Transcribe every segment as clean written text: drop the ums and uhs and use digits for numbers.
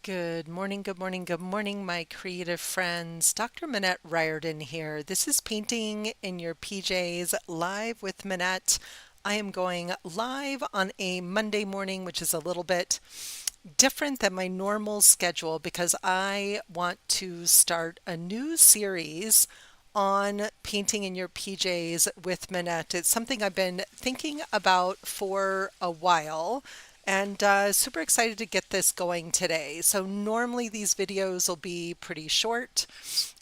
Good morning, good morning, good morning, my creative friends. Dr. Minette Riordan here. This is Painting in Your PJs live with Minette. I am going live on a Monday morning, which is a little bit different than my normal schedule because I want to start a new series on painting in your PJs with Minette. It's something I've been thinking about for a while and super excited to get this going today. So normally these videos will be pretty short.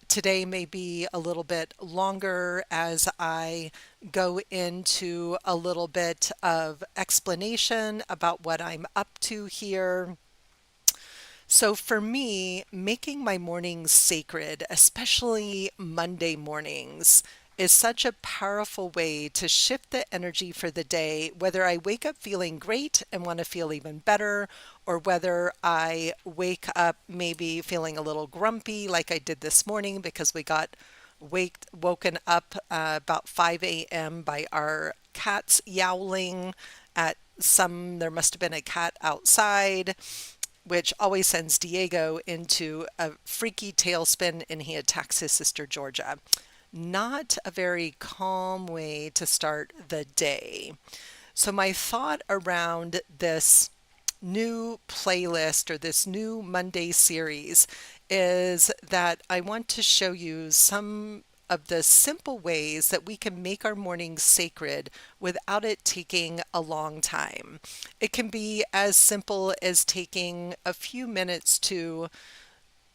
Today may be a little bit longer as I go into a little bit of explanation about what I'm up to here. So for me, making my mornings sacred, especially Monday mornings, is such a powerful way to shift the energy for the day, whether I wake up feeling great and want to feel even better, or whether I wake up maybe feeling a little grumpy like I did this morning because we got woken up about 5 a.m. by our cats yowling at there must have been a cat outside, which always sends Diego into a freaky tailspin and he attacks his sister Georgia. Not a very calm way to start the day. So, my thought around this new playlist or this new Monday series is that I want to show you some of the simple ways that we can make our mornings sacred without it taking a long time. It can be as simple as taking a few minutes to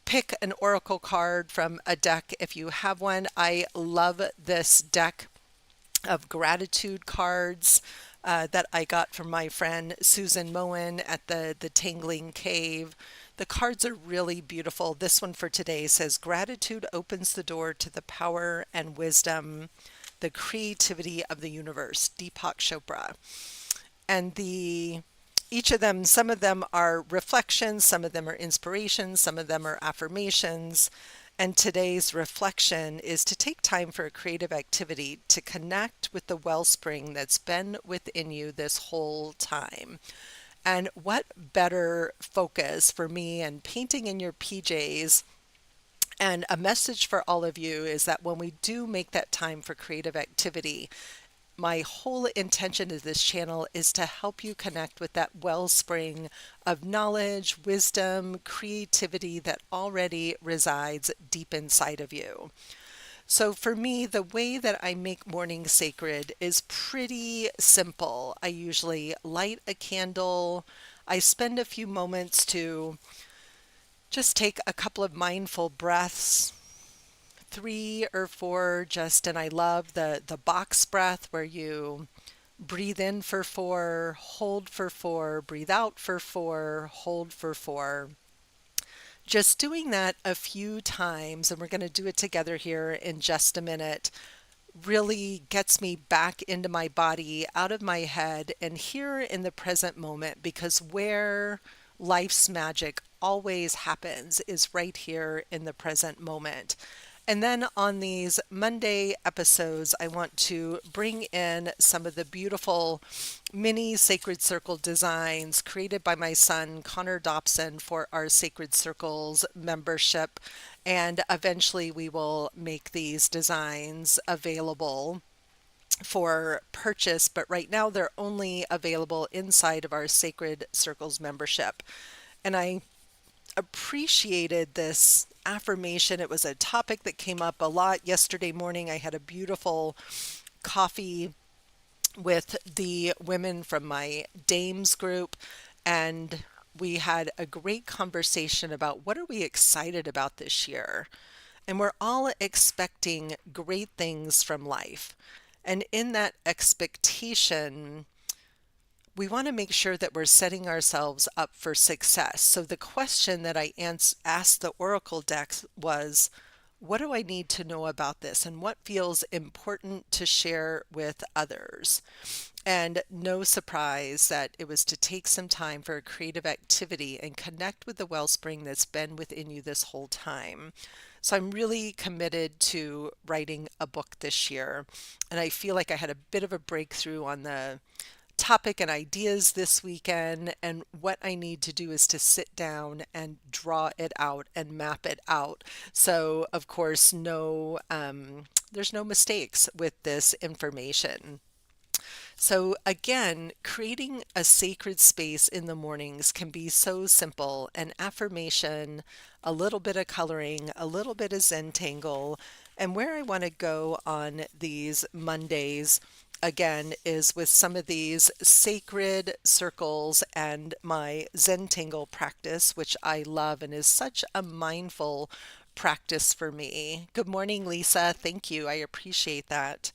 pick an oracle card from a deck if you have one. I love this deck of gratitude cards that I got from my friend Susan Moen at the Tangling Cave. The cards are really beautiful. This one for today says, "Gratitude opens the door to the power and wisdom, the creativity of the universe." Deepak Chopra. And each of them, some of them are reflections, some of them are inspirations, some of them are affirmations. And today's reflection is to take time for a creative activity to connect with the wellspring that's been within you this whole time. And what better focus for me and painting in your PJs, and a message for all of you is that when we do make that time for creative activity, my whole intention of this channel is to help you connect with that wellspring of knowledge, wisdom, creativity that already resides deep inside of you. So for me, the way that I make morning sacred is pretty simple. I usually light a candle. I spend a few moments to just take a couple of mindful breaths, 3 or 4 just, and I love the box breath where you breathe in for 4, hold for 4, breathe out for 4, hold for 4. Just doing that a few times, and we're going to do it together here in just a minute, really gets me back into my body, out of my head, and here in the present moment, because where life's magic always happens is right here in the present moment. And then on these Monday episodes, I want to bring in some of the beautiful mini Sacred Circle designs created by my son, Connor Dobson, for our Sacred Circles membership. And eventually we will make these designs available for purchase, but right now they're only available inside of our Sacred Circles membership. And I appreciated this affirmation. It was a topic that came up a lot yesterday morning. I had a beautiful coffee with the women from my Dames group, and we had a great conversation about what are we excited about this year. And we're all expecting great things from life. And in that expectation, we want to make sure that we're setting ourselves up for success. So the question that I asked the Oracle decks was, what do I need to know about this and what feels important to share with others? And no surprise that it was to take some time for a creative activity and connect with the wellspring that's been within you this whole time. So I'm really committed to writing a book this year. And I feel like I had a bit of a breakthrough on the topic and ideas this weekend, and what I need to do is to sit down and draw it out and map it out. So, of course, there's no mistakes with this information. So, again, creating a sacred space in the mornings can be so simple. An affirmation, a little bit of coloring, a little bit of Zentangle. And where I want to go on these Mondays, again, is with some of these sacred circles and my Zentangle practice, which I love and is such a mindful practice for me. Good morning, Lisa. Thank you. I appreciate that.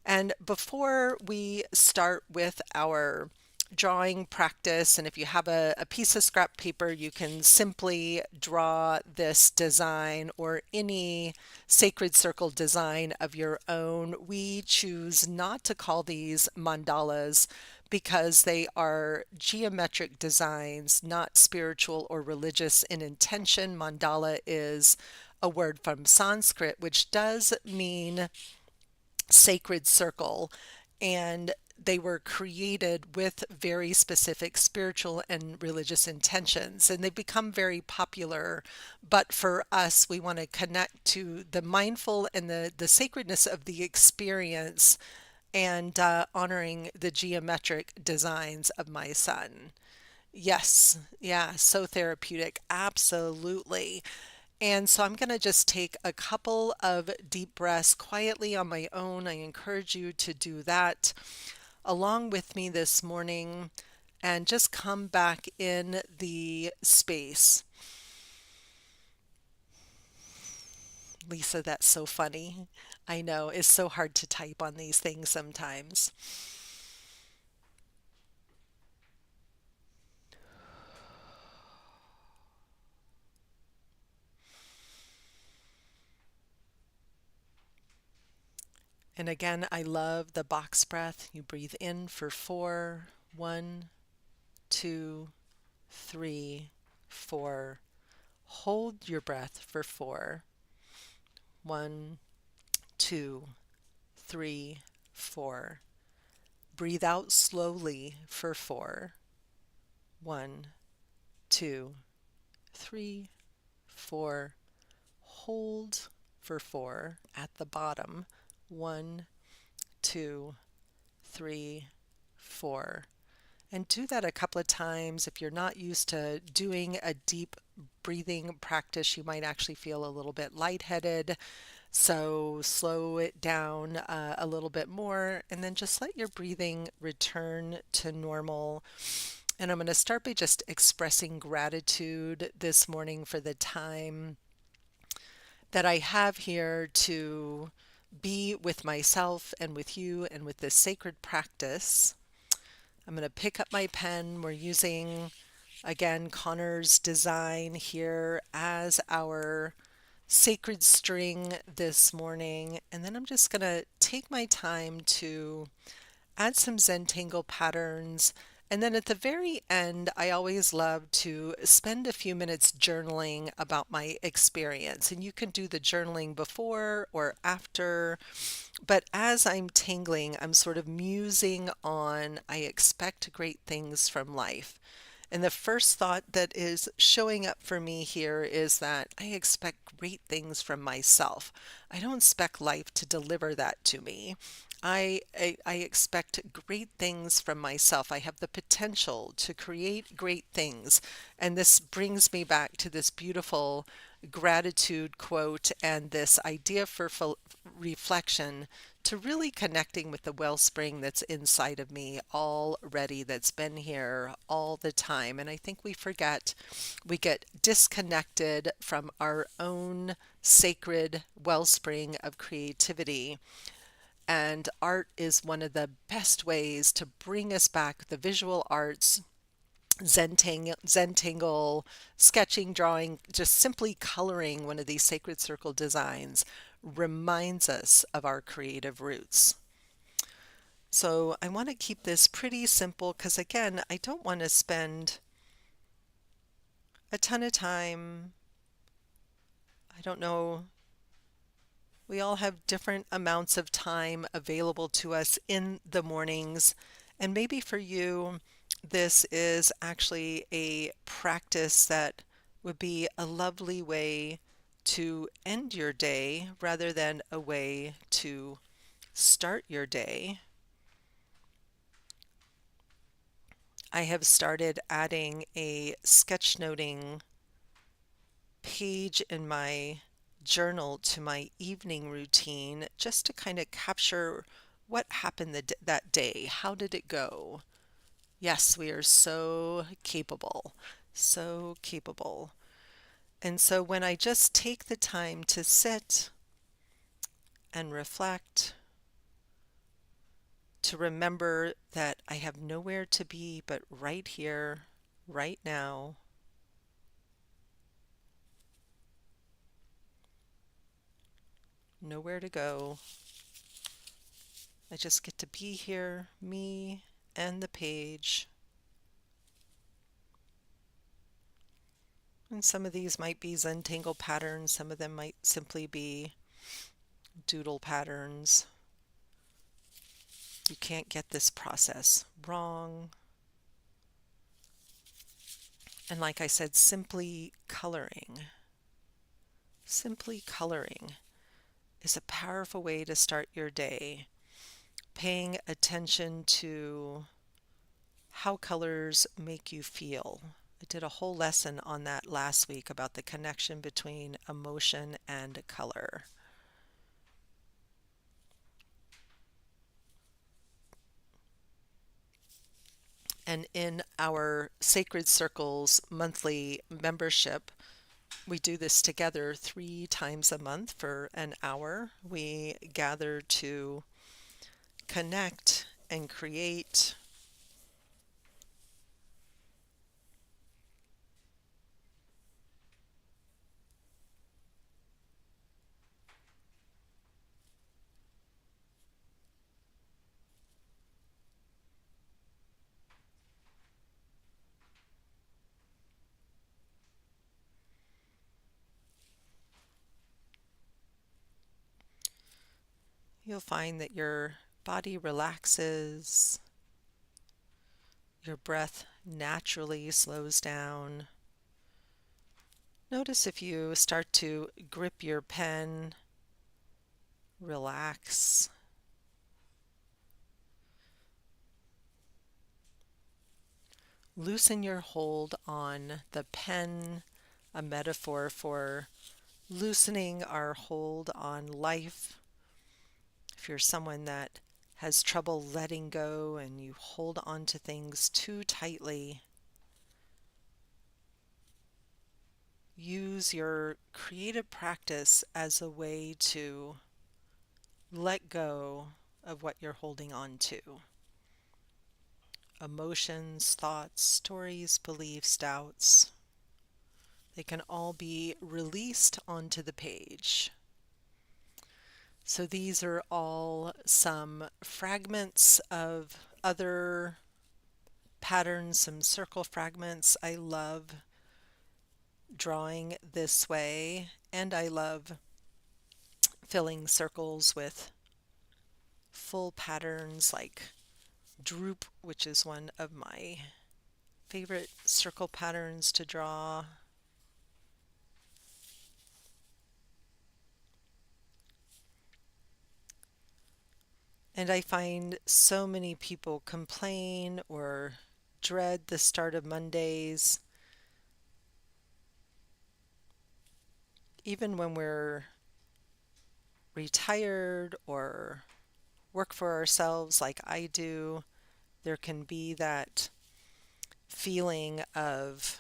And before we start with our drawing practice, and if you have a piece of scrap paper, you can simply draw this design or any sacred circle design of your own. We choose not to call these mandalas because they are geometric designs, not spiritual or religious in intention. Mandala is a word from Sanskrit, which does mean sacred circle, and they were created with very specific spiritual and religious intentions, and they become very popular. But for us, we want to connect to the mindful and the sacredness of the experience, and honoring the geometric designs of my son. Yes, yeah, so therapeutic. Absolutely. And so I'm going to just take a couple of deep breaths quietly on my own. I encourage you to do that along with me this morning and just come back in the space. Lisa, that's so funny. I know it's so hard to type on these things sometimes. And again, I love the box breath. You breathe in for 4, 1, 2, 3, 4. Hold your breath for 4. 1, 2, 3, 4. Breathe out slowly for 4. 1, 2, 3, 4. Hold for 4 at the bottom. 1, 2, 3, 4. And do that a couple of times. If you're not used to doing a deep breathing practice, you might actually feel a little bit lightheaded. So slow it down a little bit more, and then just let your breathing return to normal. And I'm going to start by just expressing gratitude this morning for the time that I have here to be with myself and with you and with this sacred practice. I'm going to pick up my pen. We're using, again, Connor's design here as our sacred string this morning. And then I'm just going to take my time to add some Zentangle patterns. And then at the very end, I always love to spend a few minutes journaling about my experience. And you can do the journaling before or after. But as I'm tangling, I'm sort of musing on, I expect great things from life. And the first thought that is showing up for me here is that I expect great things from myself. I don't expect life to deliver that to me. I expect great things from myself. I have the potential to create great things. And this brings me back to this beautiful gratitude quote and this idea for reflection, to really connecting with the wellspring that's inside of me already, that's been here all the time. And I think we forget, we get disconnected from our own sacred wellspring of creativity. And art is one of the best ways to bring us back. The visual arts, Zentangle, sketching, drawing, just simply coloring one of these sacred circle designs reminds us of our creative roots. So I want to keep this pretty simple because, again, I don't want to spend a ton of time. I don't know. We all have different amounts of time available to us in the mornings. And maybe for you, this is actually a practice that would be a lovely way to end your day rather than a way to start your day. I have started adding a sketchnoting page in my journal to my evening routine just to kind of capture what happened that day. How did it go? Yes, we are so capable, so capable. And so when I just take the time to sit and reflect, to remember that I have nowhere to be but right here, right now, nowhere to go. I just get to be here, me and the page. And some of these might be Zentangle patterns, some of them might simply be doodle patterns. You can't get this process wrong. And like I said, simply coloring is a powerful way to start your day. Paying attention to how colors make you feel. I did a whole lesson on that last week about the connection between emotion and color. And in our Sacred Circles monthly membership, we do this together 3 times a month for an hour. We gather to connect and create. You'll find that your body relaxes, your breath naturally slows down. Notice if you start to grip your pen, relax. Loosen your hold on the pen, a metaphor for loosening our hold on life. If you're someone that has trouble letting go and you hold on to things too tightly, use your creative practice as a way to let go of what you're holding on to. Emotions, thoughts, stories, beliefs, doubts. They can all be released onto the page. So these are all some fragments of other patterns, some circle fragments. I love drawing this way, and I love filling circles with full patterns like droop, which is one of my favorite circle patterns to draw. And I find so many people complain or dread the start of Mondays, even when we're retired or work for ourselves like I do. There can be that feeling of,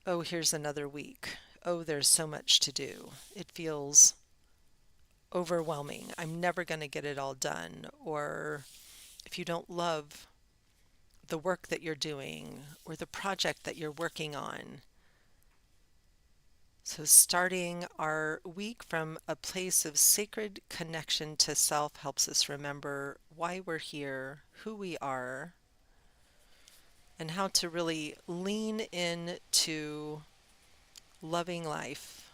oh, here's another week. Oh, there's so much to do. It feels overwhelming. I'm never going to get it all done. Or if you don't love the work that you're doing or the project that you're working on. So starting our week from a place of sacred connection to self helps us remember why we're here, who we are, and how to really lean into loving life.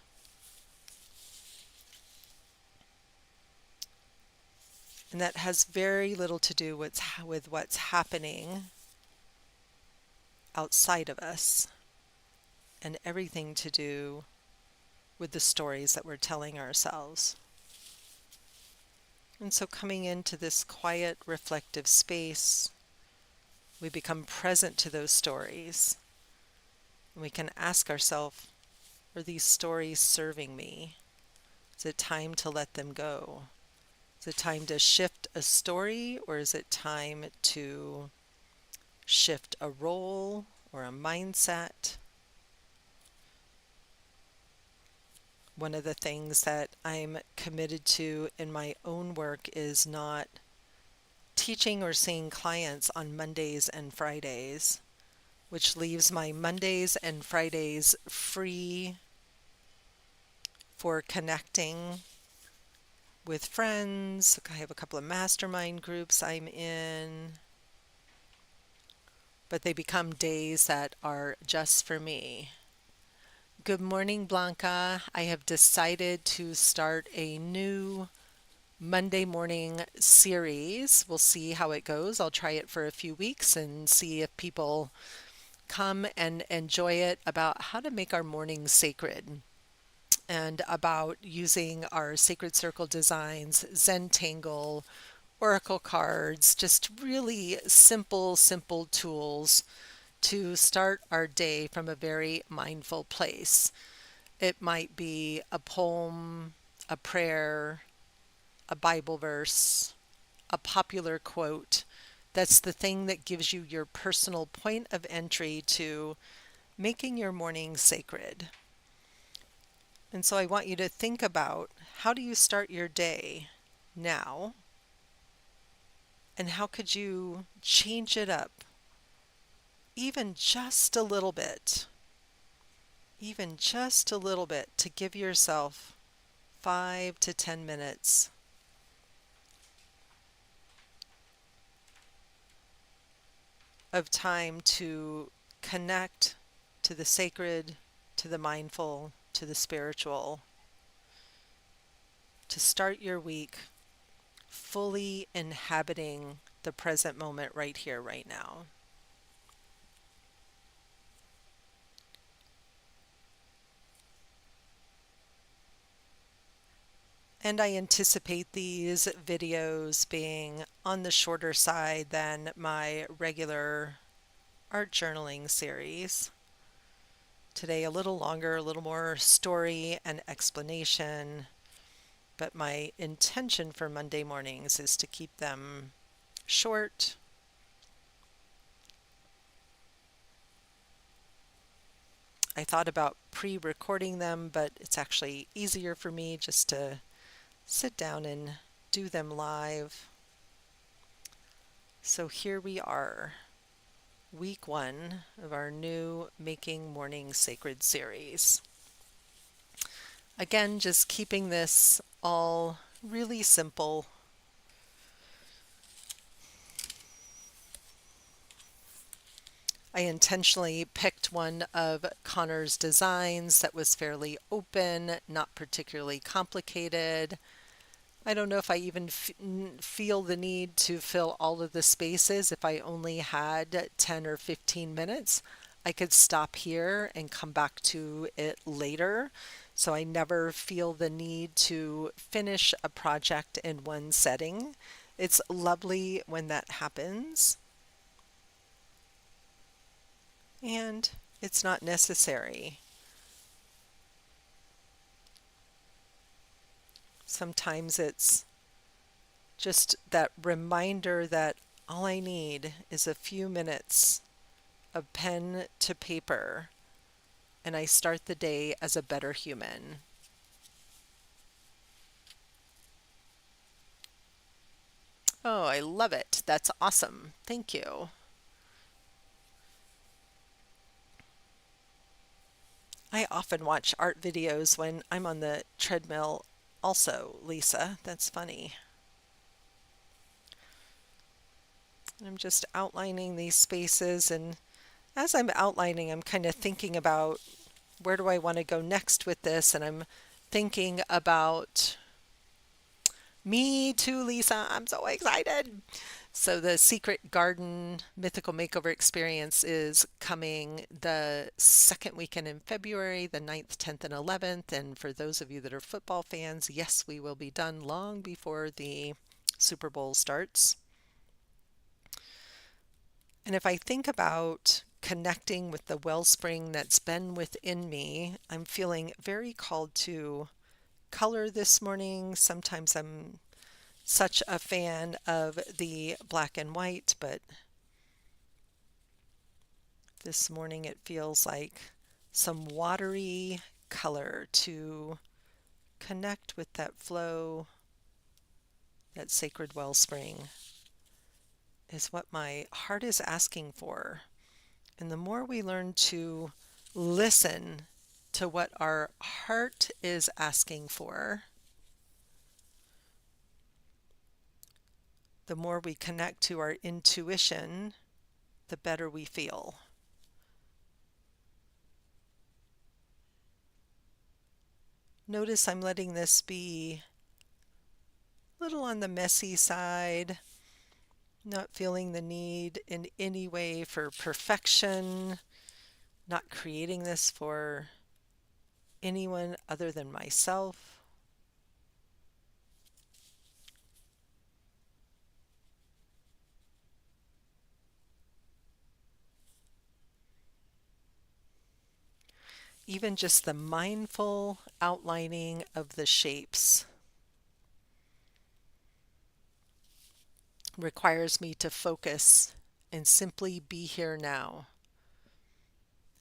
And that has very little to do with what's happening outside of us and everything to do with the stories that we're telling ourselves. And so coming into this quiet, reflective space, we become present to those stories. And we can ask ourselves, are these stories serving me? Is it time to let them go? Is it time to shift a story, or is it time to shift a role or a mindset? One of the things that I'm committed to in my own work is not teaching or seeing clients on Mondays and Fridays, which leaves my Mondays and Fridays free for connecting with friends. I have a couple of mastermind groups I'm in, but they become days that are just for me. Good morning, Blanca. I have decided to start a new Monday morning series. We'll see how it goes. I'll try it for a few weeks and see if people come and enjoy it, about how to make our mornings sacred and about using our sacred circle designs, Zentangle, oracle cards, just really simple tools to start our day from a very mindful place. It might be a poem, a prayer, a Bible verse, a popular quote. That's the thing that gives you your personal point of entry to making your morning sacred. And so I want you to think about, how do you start your day now? And how could you change it up even just a little bit? Even just a little bit, to give yourself 5 to 10 minutes of time to connect to the sacred, to the mindful, to the spiritual, to start your week fully inhabiting the present moment right here, right now. And I anticipate these videos being on the shorter side than my regular art journaling series. Today a little longer, a little more story and explanation, but my intention for Monday mornings is to keep them short. I thought about pre-recording them, but it's actually easier for me just to sit down and do them live. So here we are, week 1 of our new Making Morning Sacred series. Again, just keeping this all really simple. I intentionally picked one of Connor's designs that was fairly open, not particularly complicated. I don't know if I even feel the need to fill all of the spaces. If I only had 10 or 15 minutes, I could stop here and come back to it later. So I never feel the need to finish a project in one setting. It's lovely when that happens. And it's not necessary. Sometimes it's just that reminder that all I need is a few minutes of pen to paper, and I start the day as a better human. Oh, I love it. That's awesome. Thank you. I often watch art videos when I'm on the treadmill also, Lisa. That's funny. I'm just outlining these spaces, and as I'm outlining, I'm kind of thinking about, where do I want to go next with this? And I'm thinking about Me too, Lisa. I'm so excited. So, the Secret Garden Mythical Makeover Experience is coming the second weekend in February, the 9th, 10th, and 11th. And for those of you that are football fans, yes, we will be done long before the Super Bowl starts. And if I think about connecting with the wellspring that's been within me, I'm feeling very called to color this morning. Sometimes I'm such a fan of the black and white, but this morning it feels like some watery color to connect with that flow, that sacred wellspring is what my heart is asking for. And the more we learn to listen to what our heart is asking for, the more we connect to our intuition, the better we feel. Notice I'm letting this be a little on the messy side, not feeling the need in any way for perfection, not creating this for anyone other than myself. Even just the mindful outlining of the shapes requires me to focus and simply be here now.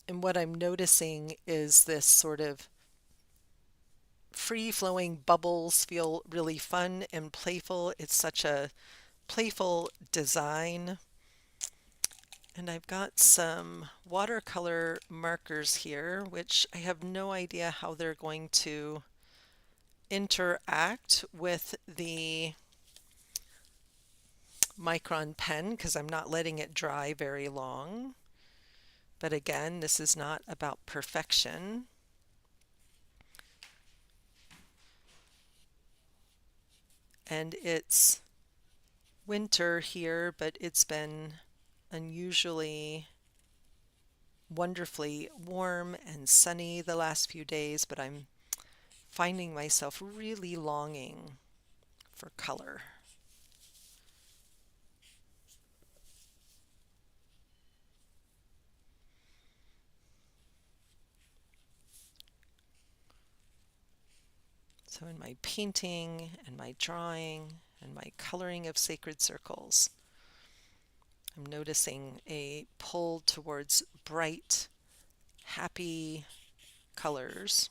And what I'm noticing is this sort of free-flowing bubbles feel really fun and playful. It's such a playful design. And I've got some watercolor markers here, which I have no idea how they're going to interact with the micron pen because I'm not letting it dry very long. But again, this is not about perfection. And it's winter here, but it's been unusually wonderfully warm and sunny the last few days, but I'm finding myself really longing for color. So in my painting and my drawing and my coloring of sacred circles, I'm noticing a pull towards bright, happy colors.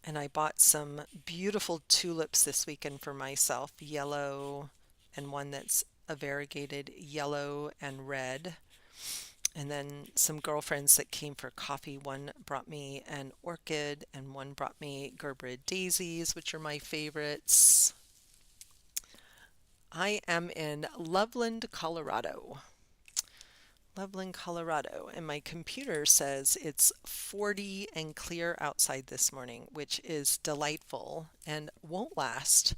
And I bought some beautiful tulips this weekend for myself, yellow and one that's a variegated yellow and red. And then some girlfriends that came for coffee. One brought me an orchid and one brought me Gerberid daisies, which are my favorites. I am in Loveland, Colorado. Loveland, Colorado. And my computer says it's 40 and clear outside this morning, which is delightful and won't last.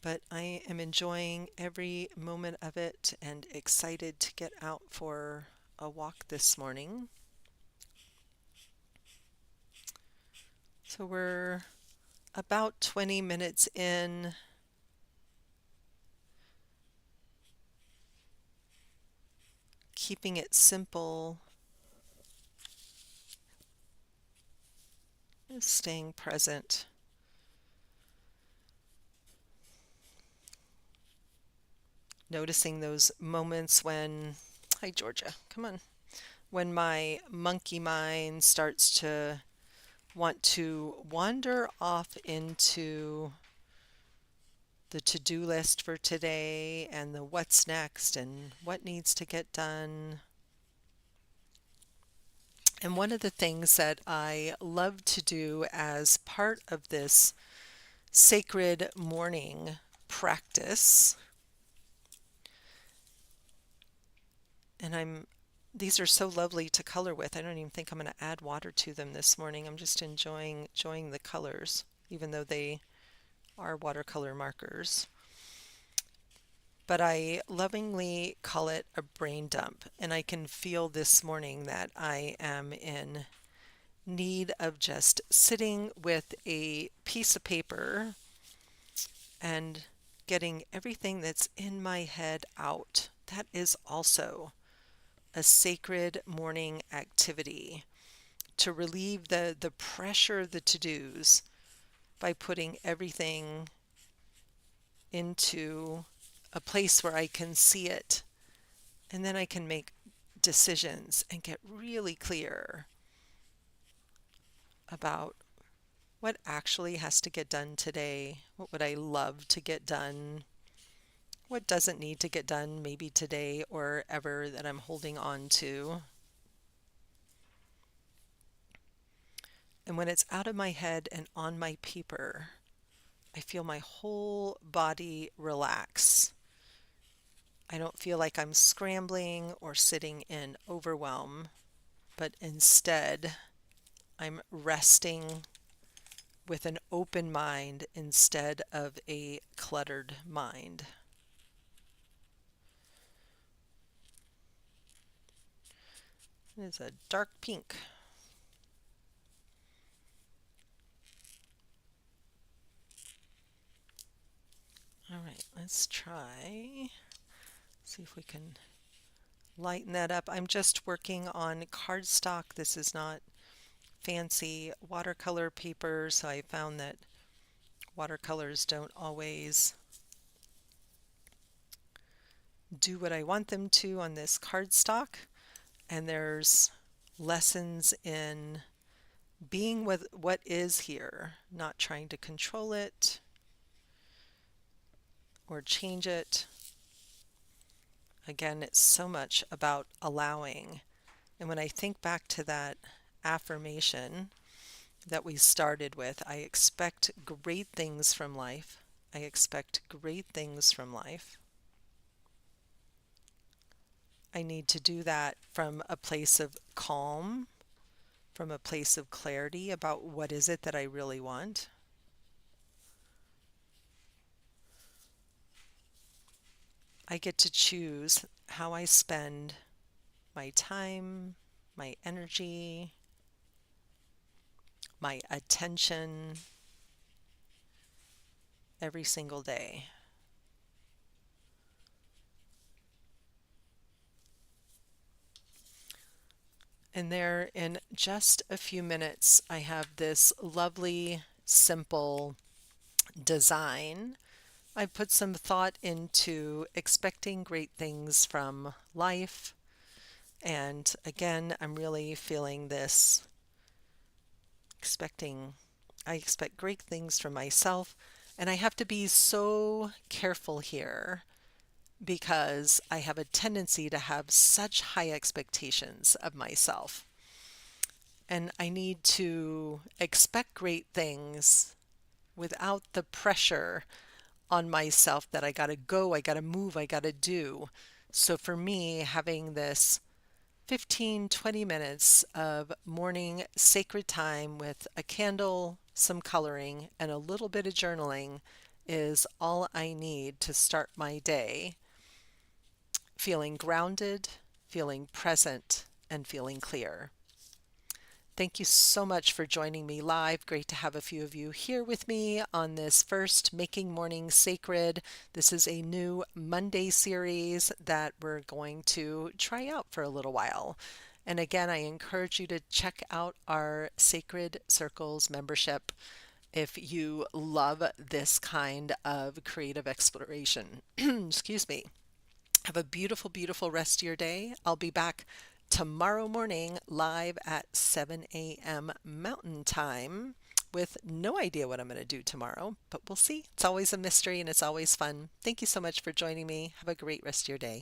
But I am enjoying every moment of it and excited to get out for a walk this morning. So we're about 20 minutes in. Keeping it simple, staying present. Noticing those moments when, hi Georgia, come on, when my monkey mind starts to want to wander off into the to-do list for today and the what's next and what needs to get done. And one of the things that I love to do as part of this sacred morning practice, and I'm These are so lovely to color with. I don't even think I'm going to add water to them this morning. I'm just enjoying the colors, even though they are watercolor markers. But I lovingly call it a brain dump, and I can feel this morning that I am in need of just sitting with a piece of paper and getting everything that's in my head out. That is also a sacred morning activity to relieve the pressure of the to-dos by putting everything into a place where I can see it, and then I can make decisions and get really clear about what actually has to get done today, what would I love to get done, what doesn't need to get done maybe today or ever that I'm holding on to. And when it's out of my head and on my paper, I feel my whole body relax. I don't feel like I'm scrambling or sitting in overwhelm, but instead I'm resting with an open mind instead of a cluttered mind. It's a dark pink. All right, let's try, see if we can lighten that up. I'm just working on cardstock. This is not fancy watercolor paper, so I found that watercolors don't always do what I want them to on this cardstock. And there's lessons in being with what is here, not trying to control it or change it. Again, it's so much about allowing. And when I think back to that affirmation that we started with, I expect great things from life. I expect great things from life. I need to do that from a place of calm, from a place of clarity about what is it that I really want. I get to choose how I spend my time, my energy, my attention every single day. And there, in just a few minutes, I have this lovely, simple design. I put some thought into expecting great things from life. And again, I'm really feeling this I expect great things from myself. And I have to be so careful here because I have a tendency to have such high expectations of myself. And I need to expect great things without the pressure on myself that I got to go, I got to move, I got to do. So for me, having this 15, 20 minutes of morning sacred time with a candle, some coloring, and a little bit of journaling is all I need to start my day feeling grounded, feeling present, and feeling clear. Thank you so much for joining me live. Great to have a few of you here with me on this first Making Morning Sacred. This is a new Monday series that we're going to try out for a little while. And again, I encourage you to check out our Sacred Circles membership if you love this kind of creative exploration. Excuse me. Have a beautiful, beautiful rest of your day. I'll be back tomorrow morning live at 7 a.m. Mountain Time with no idea what I'm going to do tomorrow, but we'll see. It's always a mystery and it's always fun. Thank you so much for joining me. Have a great rest of your day.